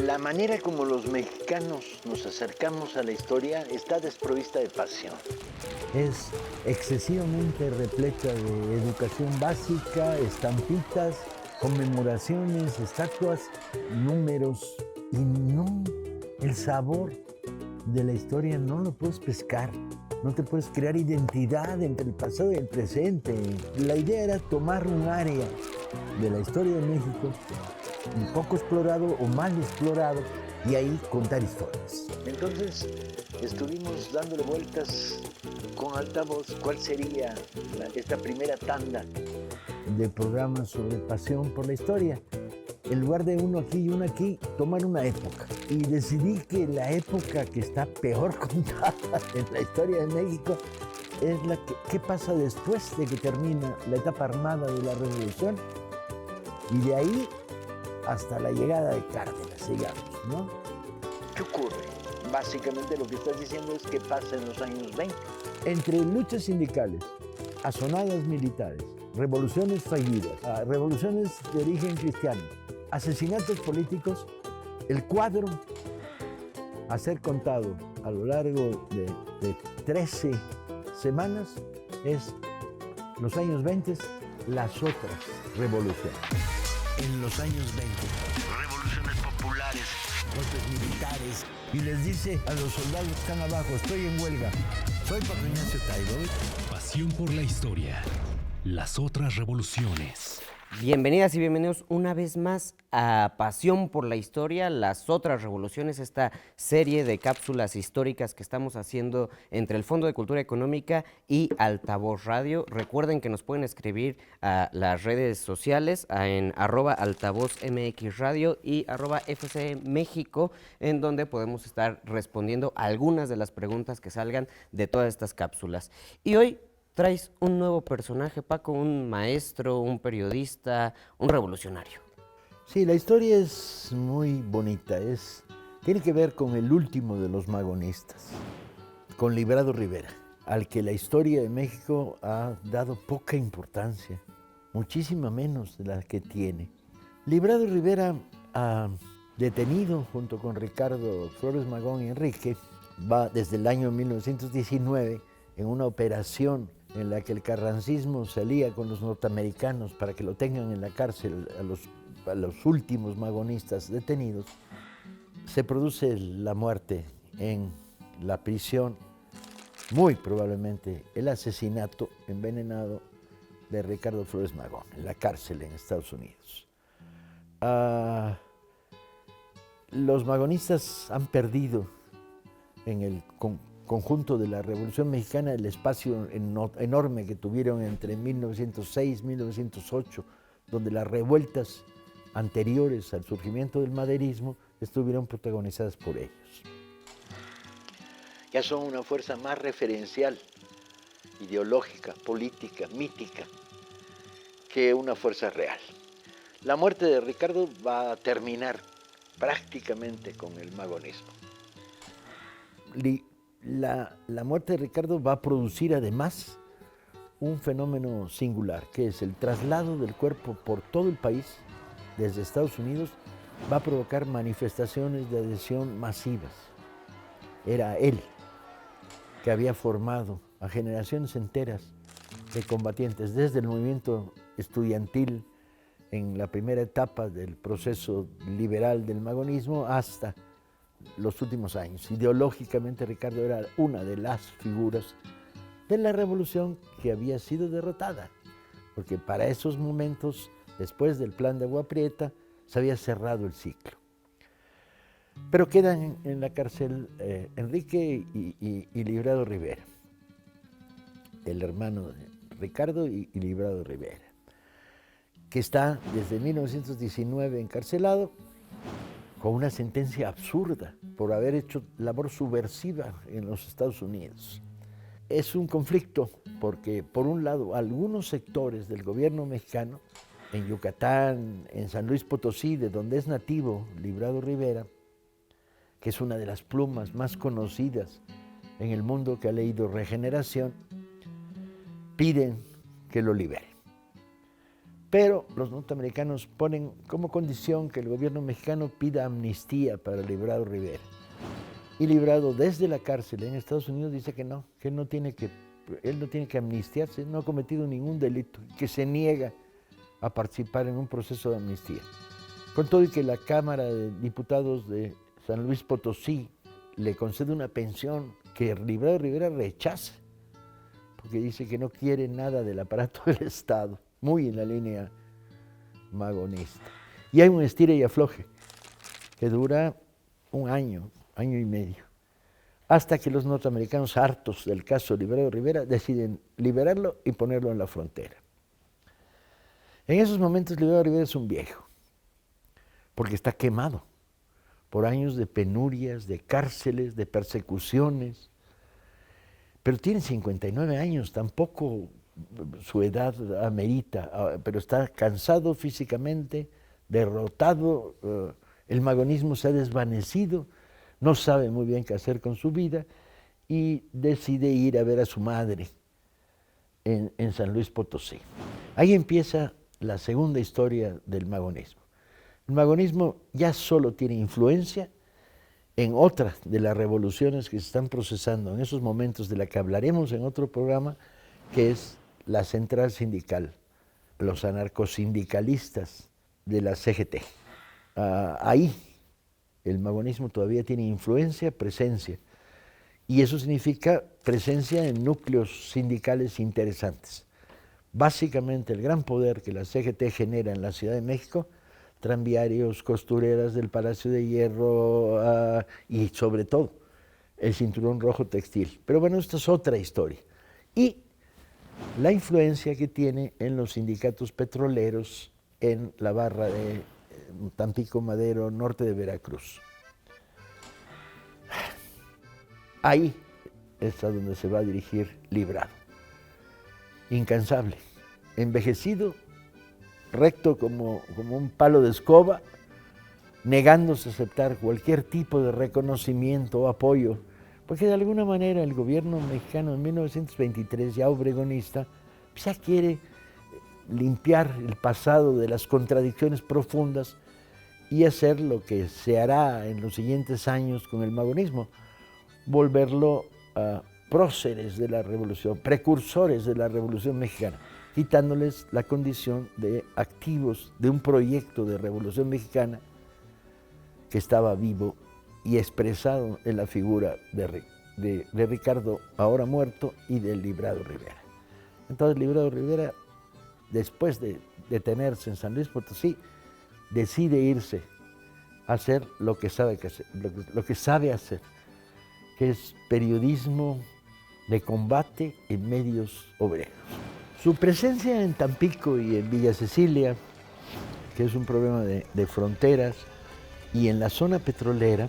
La manera como los mexicanos nos acercamos a la historia está desprovista de pasión. Es excesivamente repleta de educación básica, estampitas, conmemoraciones, estatuas, números y no, el sabor de la historia no lo puedes pescar. No te puedes crear identidad entre el pasado y el presente. La idea era tomar un área de la historia de México, un poco explorado o mal explorado, y ahí contar historias. Entonces estuvimos dándole vueltas con altavoz cuál sería esta primera tanda de programas sobre pasión por la historia. En lugar de uno aquí y uno aquí, tomar una época. Y decidí que la época que está peor contada en la historia de México es la que, ¿qué pasa después de que termina la etapa armada de la Revolución? Y de ahí hasta la llegada de Cárdenas, digamos, ¿no? ¿Qué ocurre? Básicamente lo que estás diciendo es qué pasa en los años 20. Entre luchas sindicales, azonadas militares, revoluciones fallidas, revoluciones de origen cristiano, asesinatos políticos, el cuadro a ser contado a lo largo de 13 semanas es los años 20, las otras revoluciones. En los años 20, Revoluciones populares, golpes militares, y les dice a los soldados que están abajo, estoy en huelga, soy Paco Ignacio Taibo. Pasión por la historia, las otras revoluciones. Bienvenidas y bienvenidos una vez más a Pasión por la Historia, las otras revoluciones, esta serie de cápsulas históricas que estamos haciendo entre el Fondo de Cultura Económica y Altavoz Radio. Recuerden que nos pueden escribir a las redes sociales en @altavozmxradio y @fcmexico, en donde podemos estar respondiendo algunas de las preguntas que salgan de todas estas cápsulas. Y hoy traes un nuevo personaje, Paco, un maestro, un periodista, un revolucionario. Sí, la historia es muy bonita, tiene que ver con el último de los magonistas, con Librado Rivera, al que la historia de México ha dado poca importancia, muchísima menos de la que tiene. Librado Rivera, detenido junto con Ricardo Flores Magón y Enrique, va desde el año 1919 en una operación en la que el carrancismo se alía con los norteamericanos para que lo tengan en la cárcel a los últimos magonistas detenidos. Se produce la muerte en la prisión, muy probablemente el asesinato envenenado de Ricardo Flores Magón, en la cárcel en Estados Unidos. Los magonistas han perdido en el conjunto de la Revolución Mexicana el espacio enorme que tuvieron entre 1906 y 1908, donde las revueltas anteriores al surgimiento del maderismo estuvieron protagonizadas por ellos. Ya son una fuerza más referencial, ideológica, política, mítica, que una fuerza real. La muerte de Ricardo va a terminar prácticamente con el magonismo. La muerte de Ricardo va a producir además un fenómeno singular, que es el traslado del cuerpo por todo el país, desde Estados Unidos, va a provocar manifestaciones de adhesión masivas. Era él que había formado a generaciones enteras de combatientes, desde el movimiento estudiantil en la primera etapa del proceso liberal del magonismo hasta los últimos años. Ideológicamente Ricardo era una de las figuras de la revolución que había sido derrotada, porque para esos momentos, después del plan de Agua Prieta, se había cerrado el ciclo. Pero quedan en la cárcel Enrique y Librado Rivera, el hermano de Ricardo y Librado Rivera, que está desde 1919 encarcelado, con una sentencia absurda por haber hecho labor subversiva en los Estados Unidos. Es un conflicto porque, por un lado, algunos sectores del gobierno mexicano, en Yucatán, en San Luis Potosí, de donde es nativo Librado Rivera, que es una de las plumas más conocidas en el mundo que ha leído Regeneración, piden que lo liberen. Pero los norteamericanos ponen como condición que el gobierno mexicano pida amnistía para Librado Rivera. Y Librado desde la cárcel en Estados Unidos dice que no, que él no tiene que amnistiarse, no ha cometido ningún delito, que se niega a participar en un proceso de amnistía. Con todo y que la Cámara de Diputados de San Luis Potosí le concede una pensión que Librado Rivera rechaza, porque dice que no quiere nada del aparato del Estado, muy en la línea magonista. Y hay un estire y afloje que dura un año, año y medio, hasta que los norteamericanos, hartos del caso Librado Rivera, deciden liberarlo y ponerlo en la frontera. En esos momentos Librado Rivera es un viejo, porque está quemado por años de penurias, de cárceles, de persecuciones, pero tiene 59 años, tampoco su edad amerita, pero está cansado físicamente, derrotado, el magonismo se ha desvanecido, no sabe muy bien qué hacer con su vida y decide ir a ver a su madre en San Luis Potosí. Ahí empieza la segunda historia del magonismo. El magonismo ya solo tiene influencia en otra de las revoluciones que se están procesando en esos momentos, de la que hablaremos en otro programa, que es la central sindical, los anarcosindicalistas de la CGT. Ahí el magonismo todavía tiene influencia, presencia, y eso significa presencia en núcleos sindicales interesantes. Básicamente el gran poder que la CGT genera en la Ciudad de México, tranviarios, costureras del Palacio de Hierro y sobre todo el Cinturón Rojo Textil. Pero bueno, esta es otra historia. Y la influencia que tiene en los sindicatos petroleros en la barra de Tampico Madero, norte de Veracruz. Ahí es a donde se va a dirigir Librado. Incansable, envejecido, recto como un palo de escoba, negándose a aceptar cualquier tipo de reconocimiento o apoyo, porque de alguna manera el gobierno mexicano en 1923, ya obregonista, ya quiere limpiar el pasado de las contradicciones profundas y hacer lo que se hará en los siguientes años con el magonismo, volverlo a próceres de la revolución, precursores de la revolución mexicana, quitándoles la condición de activos de un proyecto de revolución mexicana que estaba vivo y expresado en la figura de Ricardo, ahora muerto, y del Librado Rivera. Entonces Librado Rivera, después de detenerse en San Luis Potosí, decide irse a hacer lo que sabe hacer, que es periodismo de combate en medios obreros. Su presencia en Tampico y en Villa Cecilia, que es un problema de fronteras, y en la zona petrolera,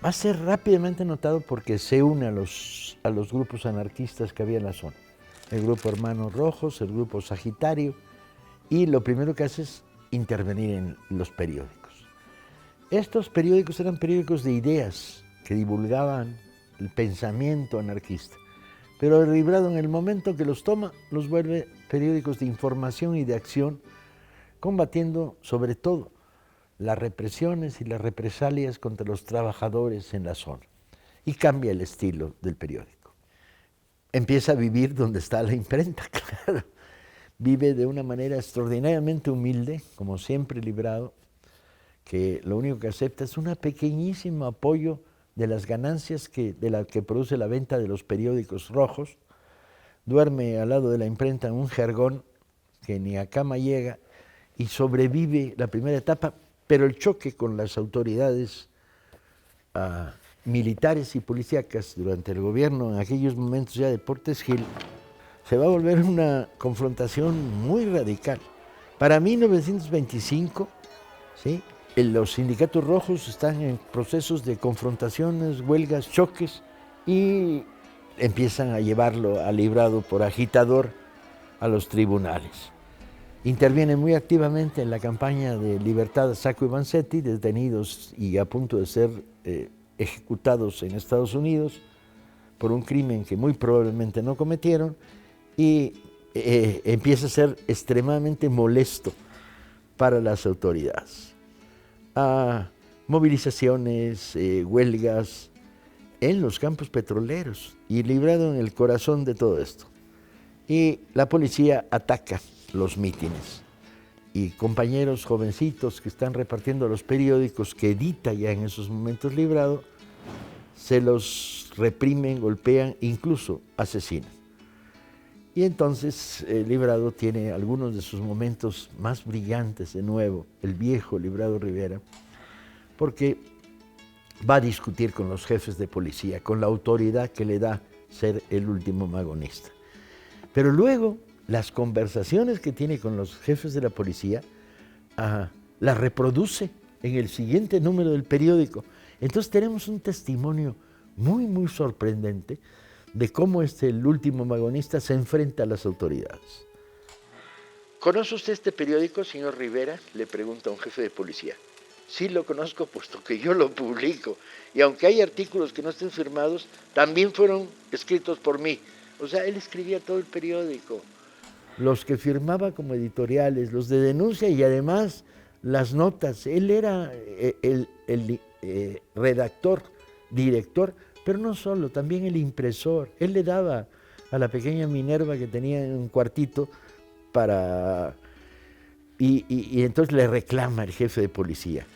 va a ser rápidamente notado porque se une a los grupos anarquistas que había en la zona. El grupo Hermanos Rojos, el grupo Sagitario, y lo primero que hace es intervenir en los periódicos. Estos periódicos eran periódicos de ideas que divulgaban el pensamiento anarquista, pero el Librado, en el momento que los toma, los vuelve periódicos de información y de acción, combatiendo sobre todo las represiones y las represalias contra los trabajadores en la zona, y cambia el estilo del periódico. Empieza a vivir donde está la imprenta, claro. Vive de una manera extraordinariamente humilde, como siempre Librado, que lo único que acepta es un pequeñísimo apoyo de las ganancias de la que produce la venta de los periódicos rojos. Duerme al lado de la imprenta en un jergón que ni a cama llega y sobrevive la primera etapa, pero el choque con las autoridades militares y policíacas durante el gobierno en aquellos momentos ya de Portes Gil se va a volver una confrontación muy radical. Para 1925, ¿sí?, los sindicatos rojos están en procesos de confrontaciones, huelgas, choques, y empiezan a llevarlo a Librado por agitador a los tribunales. Interviene muy activamente en la campaña de libertad de Sacco y Vanzetti, detenidos y a punto de ser ejecutados en Estados Unidos por un crimen que muy probablemente no cometieron, y empieza a ser extremadamente molesto para las autoridades. Movilizaciones, huelgas en los campos petroleros y Librado en el corazón de todo esto. Y la policía ataca los mítines. Y compañeros jovencitos que están repartiendo los periódicos que edita ya en esos momentos Librado, se los reprimen, golpean, incluso asesinan. Y entonces Librado tiene algunos de sus momentos más brillantes de nuevo, el viejo Librado Rivera, porque va a discutir con los jefes de policía, con la autoridad que le da ser el último magonista. Pero luego, las conversaciones que tiene con los jefes de la policía, las reproduce en el siguiente número del periódico. Entonces tenemos un testimonio muy, muy sorprendente de cómo el último magonista se enfrenta a las autoridades. ¿Conoce usted este periódico, señor Rivera?, le pregunta un jefe de policía. Sí lo conozco, puesto que yo lo publico. Y aunque hay artículos que no estén firmados, también fueron escritos por mí. O sea, él escribía todo el periódico. Los que firmaba como editoriales, los de denuncia y además las notas. Él era el redactor, director, pero no solo, también el impresor. Él le daba a la pequeña Minerva que tenía en un cuartito para... Y entonces le reclama el jefe de policía.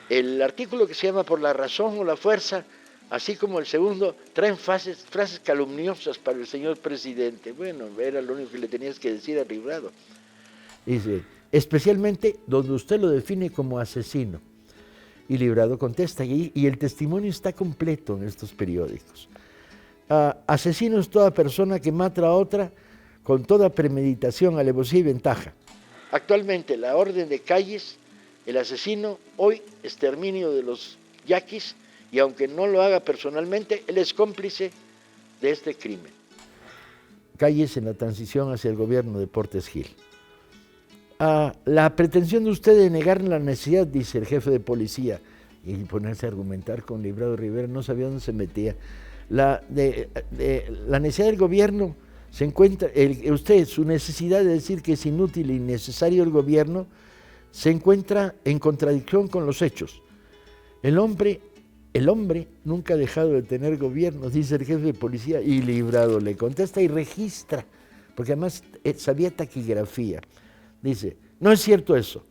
El artículo que se llama Por la razón o la fuerza, así como el segundo, traen frases calumniosas para el señor presidente. Bueno, era lo único que le tenías que decir a Librado. Dice, especialmente donde usted lo define como asesino. Y Librado contesta, y el testimonio está completo en estos periódicos. Asesino es toda persona que mata a otra con toda premeditación, alevosía y ventaja. Actualmente, la orden de Calles, el asesino, hoy exterminio de los yaquis, y aunque no lo haga personalmente, él es cómplice de este crimen. Calles en la transición hacia el gobierno de Portes Gil. La pretensión de usted de negar la necesidad, dice el jefe de policía, y ponerse a argumentar con Librado Rivera, no sabía dónde se metía. La necesidad del gobierno se encuentra, su necesidad de decir que es inútil e innecesario el gobierno, se encuentra en contradicción con los hechos. El hombre nunca ha dejado de tener gobierno, dice el jefe de policía, y Librado le contesta y registra, porque además sabía taquigrafía. Dice, no es cierto eso,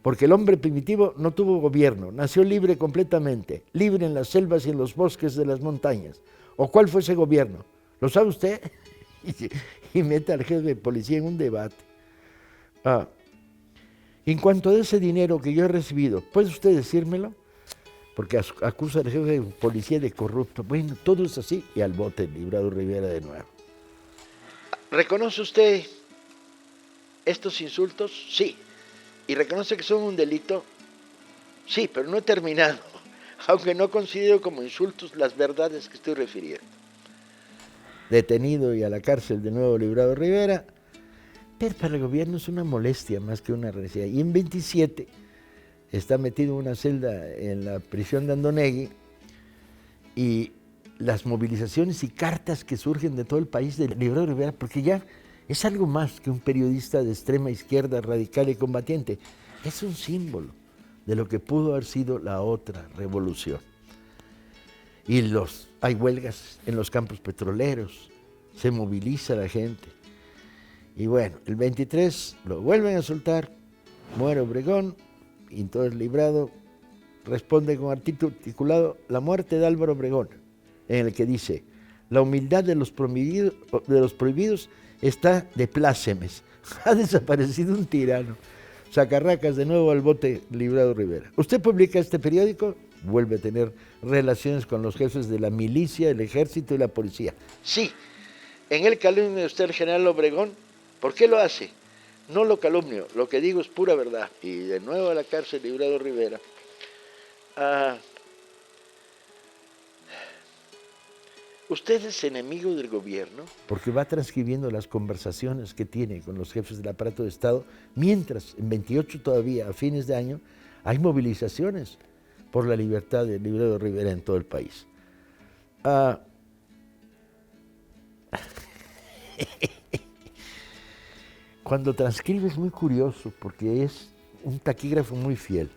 porque el hombre primitivo no tuvo gobierno, nació libre completamente, libre en las selvas y en los bosques de las montañas. ¿O cuál fue ese gobierno? ¿Lo sabe usted? Y mete al jefe de policía en un debate. En cuanto a ese dinero que yo he recibido, ¿puede usted decírmelo? Porque acusa al jefe de policía de corrupto. Bueno, todo es así y al bote Librado Rivera de nuevo. ¿Reconoce usted estos insultos? Sí. ¿Y reconoce que son un delito? Sí, pero no he terminado, aunque no considero como insultos las verdades que estoy refiriendo. Detenido y a la cárcel de nuevo Librado Rivera, pero para el gobierno es una molestia más que una necesidad. Y en 27 está metido en una celda en la prisión de Andonegui y las movilizaciones y cartas que surgen de todo el país de Librado Rivera, porque ya es algo más que un periodista de extrema izquierda radical y combatiente, es un símbolo de lo que pudo haber sido la otra revolución. Y hay huelgas en los campos petroleros, se moviliza la gente. Y bueno, el 23 lo vuelven a soltar, muere Obregón, y entonces Librado responde con artículo titulado La muerte de Álvaro Obregón, en el que dice, la humildad de los prohibidos está de plácemes, ha desaparecido un tirano. Sacarracas de nuevo al bote Librado Rivera. Usted publica este periódico, vuelve a tener relaciones con los jefes de la milicia, el ejército y la policía. Sí, en él calumnia usted al general Obregón. ¿Por qué lo hace? No lo calumnio, lo que digo es pura verdad. Y de nuevo a la cárcel Librado Rivera. ¿Usted es enemigo del gobierno? Porque va transcribiendo las conversaciones que tiene con los jefes del aparato de Estado, mientras en 28 todavía, a fines de año, hay movilizaciones por la libertad de Librado Rivera en todo el país. cuando transcribe es muy curioso porque es un taquígrafo muy fiel.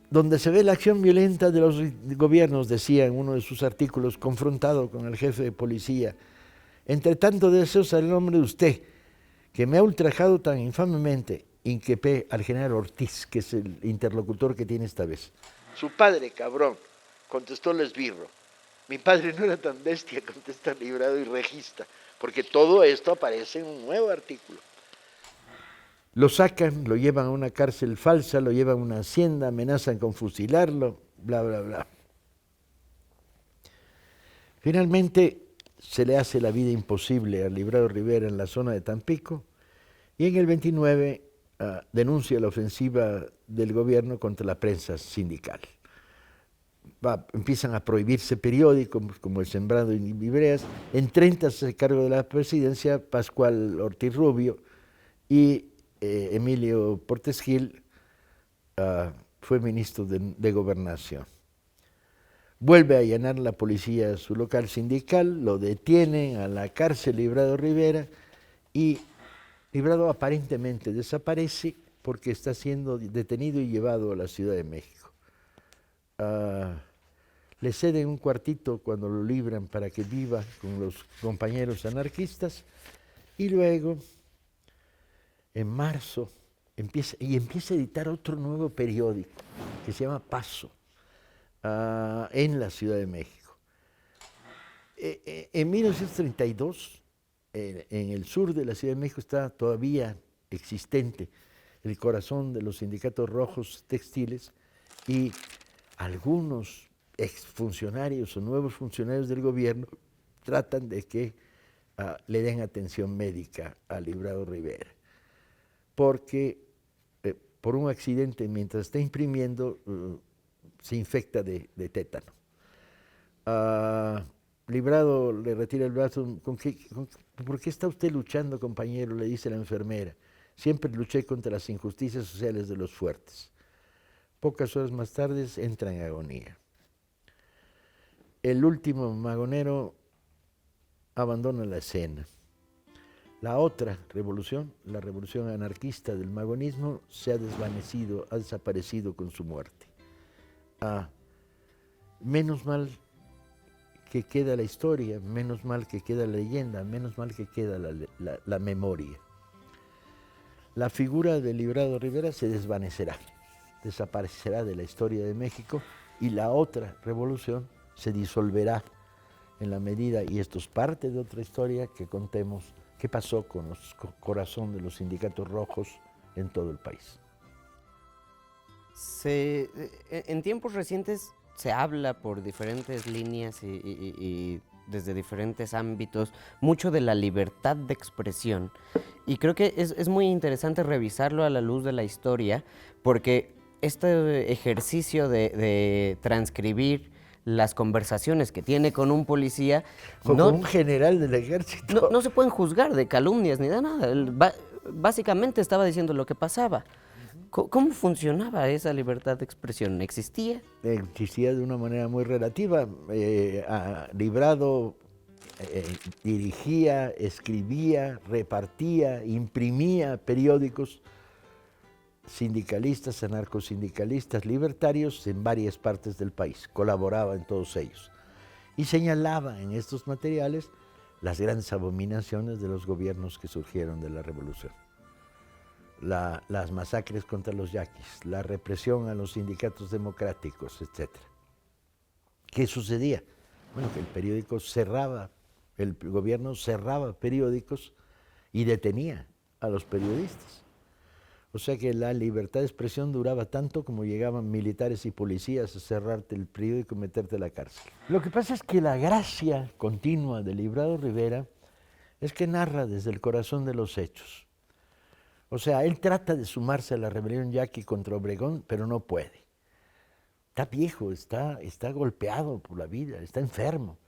Donde se ve la acción violenta de los gobiernos, decía en uno de sus artículos, confrontado con el jefe de policía, entre tanto deseo saber el nombre de usted, que me ha ultrajado tan infamemente, inquepé al general Ortiz, que es el interlocutor que tiene esta vez. Su padre, cabrón, contestó el esbirro. Mi padre no era tan bestia, contesta Librado y Regista, porque todo esto aparece en un nuevo artículo. Lo sacan, lo llevan a una cárcel falsa, lo llevan a una hacienda, amenazan con fusilarlo, bla, bla, bla. Finalmente se le hace la vida imposible al Librado Rivera en la zona de Tampico y en el 29 denuncia la ofensiva del gobierno contra la prensa sindical. Empiezan a prohibirse periódicos como El Sembrado y Libreas. En 30 se hace cargo de la presidencia Pascual Ortiz Rubio y Emilio Portes Gil fue ministro de Gobernación. Vuelve a allanar la policía su local sindical, lo detienen a la cárcel Librado Rivera y Librado aparentemente desaparece porque está siendo detenido y llevado a la Ciudad de México. Le ceden un cuartito cuando lo libran para que viva con los compañeros anarquistas y luego en marzo empieza a editar otro nuevo periódico que se llama Paso en la Ciudad de México. En 1932, en el sur de la Ciudad de México está todavía existente el corazón de los sindicatos rojos textiles y algunos exfuncionarios o nuevos funcionarios del gobierno tratan de que le den atención médica a Librado Rivera, porque por un accidente mientras está imprimiendo se infecta de tétano. Librado le retira el brazo. ¿Por qué está usted luchando, compañero?, le dice la enfermera. Siempre luché contra las injusticias sociales de los fuertes. Pocas horas más tarde entra en agonía. El último magonero abandona la escena. La otra revolución, la revolución anarquista del magonismo, se ha desvanecido, ha desaparecido con su muerte. Menos mal que queda la historia, menos mal que queda la leyenda, menos mal que queda la memoria. La figura de Librado Rivera se desvanecerá, desaparecerá de la historia de México y la otra revolución se disolverá en la medida, y esto es parte de otra historia, que contemos qué pasó con el corazón de los sindicatos rojos en todo el país. En tiempos recientes se habla por diferentes líneas y desde diferentes ámbitos mucho de la libertad de expresión, y creo que es muy interesante revisarlo a la luz de la historia, porque este ejercicio de transcribir las conversaciones que tiene con un policía, con un general del ejército, no se pueden juzgar de calumnias ni de nada. Básicamente estaba diciendo lo que pasaba. ¿Cómo funcionaba esa libertad de expresión? ¿Existía? Existía de una manera muy relativa. Librado dirigía, escribía, repartía, imprimía periódicos sindicalistas, anarcosindicalistas, libertarios en varias partes del país. Colaboraba en todos ellos. Y señalaba en estos materiales las grandes abominaciones de los gobiernos que surgieron de la revolución. Las masacres contra los yaquis, la represión a los sindicatos democráticos, etc. ¿Qué sucedía? Bueno, que el periódico cerraba, el gobierno cerraba periódicos y detenía a los periodistas. O sea que la libertad de expresión duraba tanto como llegaban militares y policías a cerrarte el periódico y meterte a la cárcel. Lo que pasa es que la gracia continua de Librado Rivera es que narra desde el corazón de los hechos. O sea, él trata de sumarse a la rebelión yaqui contra Obregón, pero no puede. Está viejo, está golpeado por la vida, está enfermo.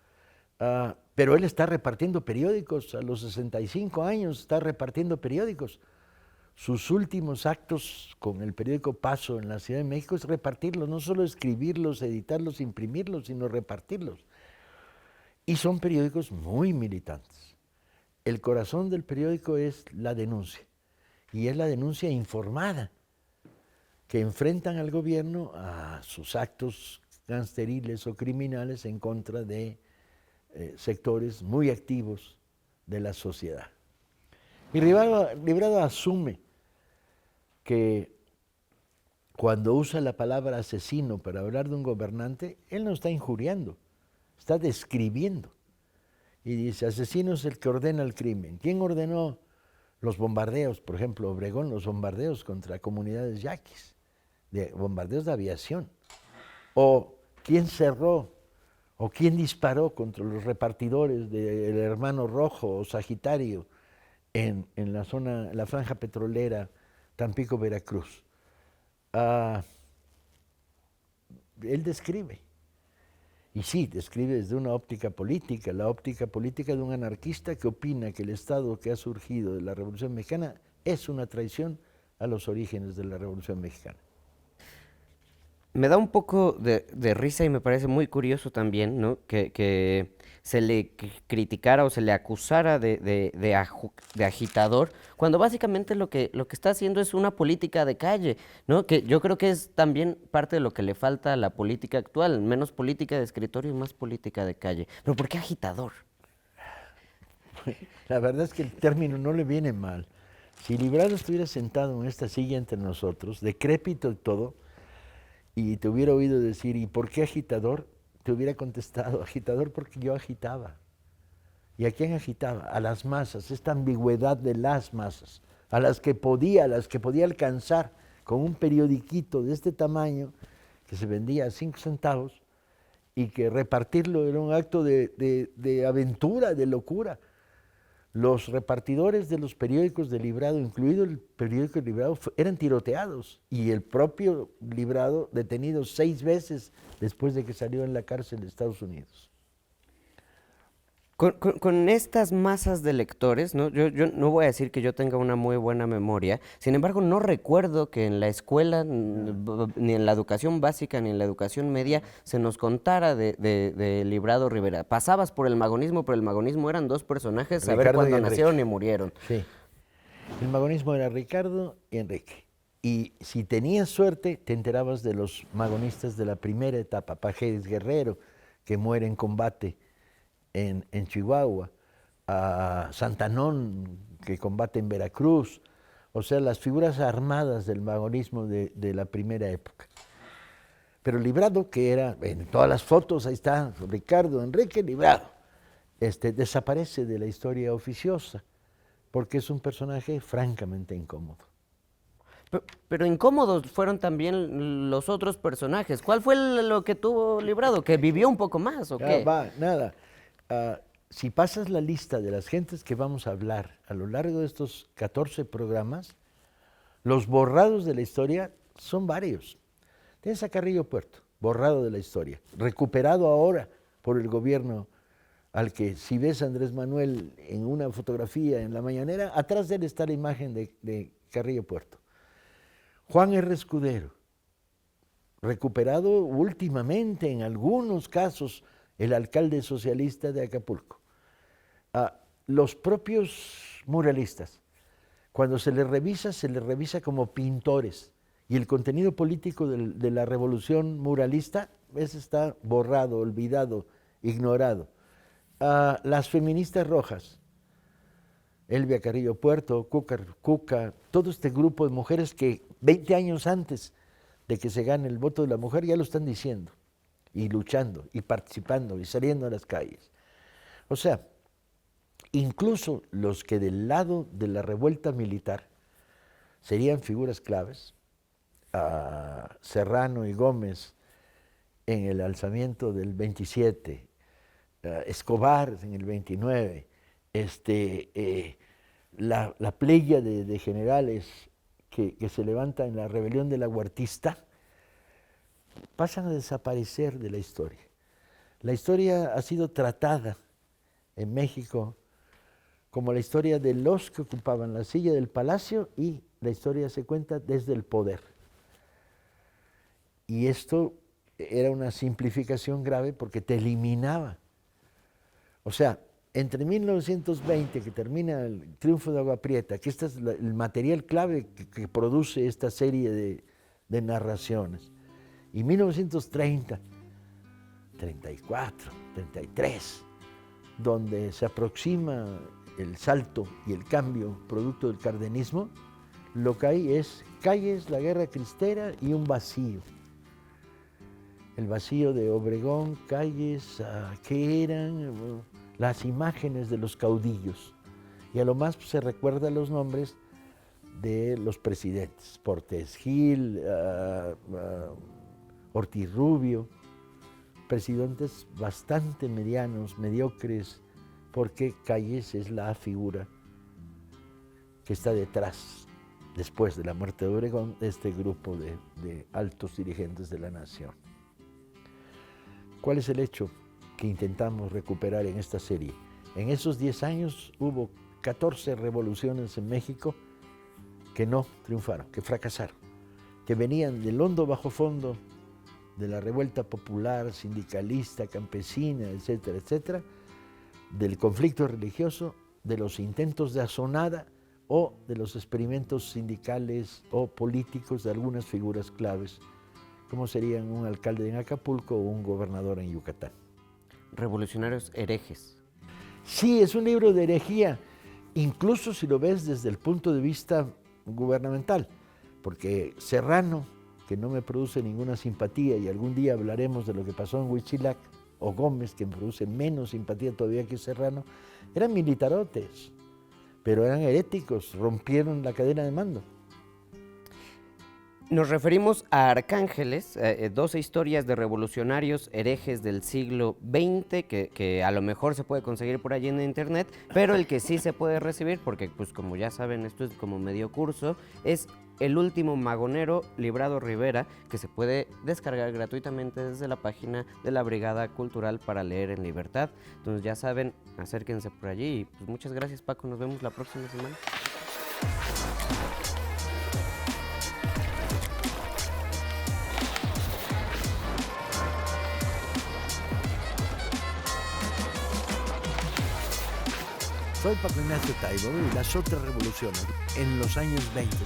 Pero él está repartiendo periódicos, a los 65 años está repartiendo periódicos. Sus últimos actos con el periódico Paso en la Ciudad de México es repartirlos, no solo escribirlos, editarlos, imprimirlos, sino repartirlos. Y son periódicos muy militantes. El corazón del periódico es la denuncia, y es la denuncia informada, que enfrentan al gobierno a sus actos gangsteriles o criminales en contra de sectores muy activos de la sociedad. Y Librado asume que cuando usa la palabra asesino para hablar de un gobernante, él no está injuriando, está describiendo. Y dice, asesino es el que ordena el crimen. ¿Quién ordenó los bombardeos? Por ejemplo, Obregón, los bombardeos contra comunidades yaquis, bombardeos de aviación. ¿O quién cerró o quién disparó contra los repartidores del Hermano Rojo o Sagitario en la zona, la franja petrolera Tampico, Veracruz? Él describe. Y sí, describe desde una óptica política, la óptica política de un anarquista que opina que el Estado que ha surgido de la Revolución Mexicana es una traición a los orígenes de la Revolución Mexicana. Me da un poco de risa y me parece muy curioso también, ¿no? Que se le criticara o se le acusara de agitador, cuando básicamente lo que está haciendo es una política de calle, ¿no? Que yo creo que es también parte de lo que le falta a la política actual, menos política de escritorio y más política de calle. Pero ¿por qué agitador? La verdad es que el término no le viene mal. Si Librado estuviera sentado en esta silla entre nosotros, decrépito y todo, y te hubiera oído decir, ¿y por qué agitador? Te hubiera contestado, agitador porque yo agitaba. ¿Y a quién agitaba? A las masas, esta ambigüedad de las masas, a las que podía alcanzar con un periodiquito de este tamaño que se vendía a 5 centavos y que repartirlo era un acto de aventura, de locura. Los repartidores de los periódicos de Librado, incluido el periódico de Librado, eran tiroteados, y el propio Librado detenido 6 veces después de que salió en la cárcel de Estados Unidos. Con estas masas de lectores, ¿no? Yo no voy a decir que yo tenga una muy buena memoria, sin embargo no recuerdo que en la escuela, ni en la educación básica, ni en la educación media, se nos contara de Librado Rivera. Pasabas por el magonismo, pero el magonismo eran 2 personajes, a ver Ricardo cuándo y Enrique. nacieron y murieron. Sí. El magonismo era Ricardo y Enrique. Y si tenías suerte, te enterabas de los magonistas de la primera etapa, Pajedes Guerrero, que muere en combate en Chihuahua, a Santanón, que combate en Veracruz, o sea, las figuras armadas del magonismo de la primera época. Pero Librado, que era, en todas las fotos, ahí está, Ricardo, Enrique, Librado, desaparece de la historia oficiosa, porque es un personaje francamente incómodo. Pero incómodos fueron también los otros personajes. ¿Cuál fue lo que tuvo Librado? ¿Que vivió un poco más o qué? Nada. Si pasas la lista de las gentes que vamos a hablar a lo largo de estos 14 programas, los borrados de la historia son varios. Tienes a Carrillo Puerto, borrado de la historia, recuperado ahora por el gobierno, al que si ves a Andrés Manuel en una fotografía en la mañanera, atrás de él está la imagen de Carrillo Puerto. Juan R. Escudero, recuperado últimamente en algunos casos el alcalde socialista de Acapulco. Los propios muralistas, cuando se les revisa como pintores, y el contenido político de la revolución muralista, ese está borrado, olvidado, ignorado. Las feministas rojas, Elvia Carrillo Puerto, Cuca, todo este grupo de mujeres que 20 años antes de que se gane el voto de la mujer ya lo están diciendo, y luchando, y participando, y saliendo a las calles. O sea, incluso los que del lado de la revuelta militar serían figuras claves, Serrano y Gómez en el alzamiento del 27, Escobar en el 29, la playa de generales que se levanta en la rebelión de la Huertista, pasan a desaparecer de la historia. La historia ha sido tratada en México como la historia de los que ocupaban la silla del palacio, y la historia se cuenta desde el poder. Y esto era una simplificación grave porque te eliminaba O sea, entre 1920, que termina el triunfo de Agua Prieta, que este es el material clave que produce esta serie de narraciones, y 1930, 34, 33, donde se aproxima el salto y el cambio producto del cardenismo, lo que hay es calles, la guerra cristera y un vacío. El vacío de Obregón, calles, ¿qué eran? Las imágenes de los caudillos. Y a lo más se recuerdan los nombres de los presidentes, Portes Gil, Ortiz Rubio, presidentes bastante medianos, mediocres, porque Calles es la figura que está detrás, después de la muerte de Obregón, de este grupo de altos dirigentes de la nación. ¿Cuál es el hecho que intentamos recuperar en esta serie? En esos 10 años hubo 14 revoluciones en México que no triunfaron, que fracasaron, que venían del hondo bajo fondo de la revuelta popular, sindicalista, campesina, etcétera, etcétera, del conflicto religioso, de los intentos de asonada o de los experimentos sindicales o políticos de algunas figuras claves, como serían un alcalde en Acapulco o un gobernador en Yucatán. Revolucionarios herejes. Sí, es un libro de herejía, incluso si lo ves desde el punto de vista gubernamental, porque Serrano, que no me produce ninguna simpatía, y algún día hablaremos de lo que pasó en Huitzilac, o Gómez, que me produce menos simpatía todavía que Serrano, eran militarotes, pero eran heréticos, rompieron la cadena de mando. Nos referimos a Arcángeles, 12 historias de revolucionarios herejes del siglo XX, que a lo mejor se puede conseguir por allí en internet, pero el que sí se puede recibir, porque pues como ya saben, esto es como medio curso, es El último magonero, Librado Rivera, que se puede descargar gratuitamente desde la página de la Brigada Cultural para Leer en Libertad. Entonces ya saben, acérquense por allí y pues muchas gracias, Paco, nos vemos la próxima semana. Soy Paco Ignacio Taibo y las otras revoluciones en los años 20.